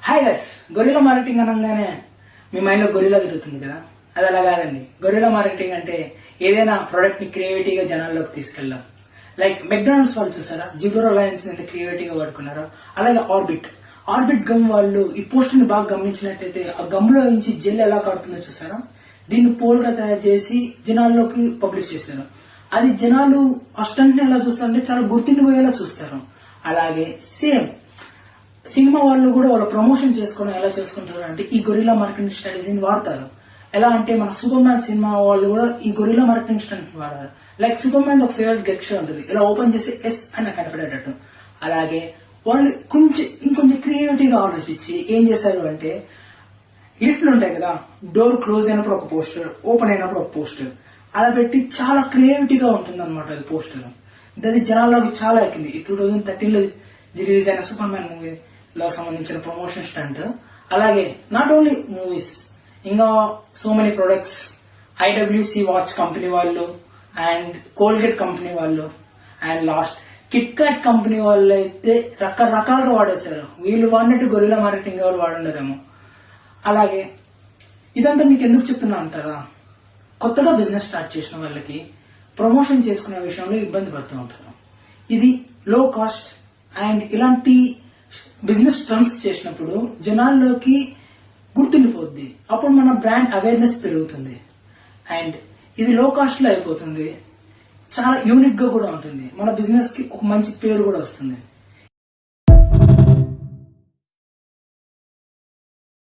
Hi guys, gorilla marketing అనగానే మీ మైండ్లో gorilla తిరుగుతుంది కదా. అది అలా కాదండి. గొరిల్లా మార్కెటింగ్ అంటే ఏదైనా ప్రోడక్ట్ ని క్రియేటివ్ గా జనాల్లోకి తీసుకెళ్ళాం. లైక్ మెక్డానల్డ్స్ వాళ్ళు చూసారా, జిగోరో లయన్స్ ఎంత క్రియేటివ్ గా వాడుకున్నారో, అలాగే ఆర్బిట్ గమ్ వాళ్ళు ఈ పోస్ట్ ని బాగా గమనించినట్టయితే ఆ గమ్ లో నుంచి జెల్ ఎలా కడుతుందో చూసారా. దీన్ని పోల్గా తయారు చేసి జనాల్లోకి పబ్లిష్ చేశారు. అది జనాలు అస్టంట్ ఎలా చూస్తారంటే చాలా గుర్తుండిపోయేలా చూస్తారు. అలాగే సేమ్ సినిమా వాళ్ళు కూడా వాళ్ళ ప్రమోషన్ చేసుకుని ఎలా చేసుకుంటారు అంటే ఈ గొరిల్లా మార్కెటింగ్ స్ట్రాటజీ ని వాడతారు. ఎలా అంటే మన సూపర్ మ్యాన్ సినిమా వాళ్ళు కూడా ఈ గొరిల్లా మార్కెటింగ్ స్ట్రాటజీ వాడారు. లైక్ సూపర్ మ్యాన్ ఒక ఫేవరెట్ గెట్ షో ఉంటుంది, ఇలా ఓపెన్ చేసి ఎస్ అని కనపడేటట్టు. అలాగే వాళ్ళు ఇంకొంచెం క్రియేటివ్ గా ఆలోచించి ఏం చేశారు అంటే, లిఫ్ట్లు ఉంటాయి కదా, డోర్ క్లోజ్ అయినప్పుడు ఒక పోస్టర్, ఓపెన్ అయినప్పుడు ఒక పోస్టర్ అలా పెట్టి చాలా క్రియేటివ్ గా ఉంటుంది అనమాట. అది పోస్టర్ అది జనాల్లోకి చాలా ఎక్కింది. 2013 లో రిలీజ్ అయిన సూపర్ మ్యాన్ మూవీ లో సంబంధించిన ప్రమోషన్ స్టంట్. అలాగే నాట్ ఓన్లీ మూవీస్, ఇంకా so many products, IWC watch company వాళ్ళు అండ్ కోల్గేట్ కంపెనీ వాళ్ళు and last KitKat company వాళ్ళు అయితే రకరకాలుగా వాడేశారు. వీళ్ళు వాడినట్టు గొరిల్లా మార్కెటింగ్ వాళ్ళు వాడుండరేమో. అలాగే ఇదంతా మీకు ఎందుకు చెప్తున్నా అంటారా, కొత్తగా బిజినెస్ స్టార్ట్ చేసిన వాళ్ళకి ప్రమోషన్ చేసుకునే విషయంలో ఇబ్బంది పడుతూ ఉంటారు. ఇది లో కాస్ట్ అండ్ ఇలాంటి బిజినెస్ ట్రెండ్స్ చేసినప్పుడు జనాల్లోకి గుర్తుండిపోద్ది. అప్పుడు మన బ్రాండ్ అవేర్నెస్ పెరుగుతుంది అండ్ ఇది లో కాస్ట్ లో అయిపోతుంది. చాలా యూనిక్ గా కూడా ఉంటుంది. మన బిజినెస్ కి ఒక మంచి పేరు కూడా వస్తుంది.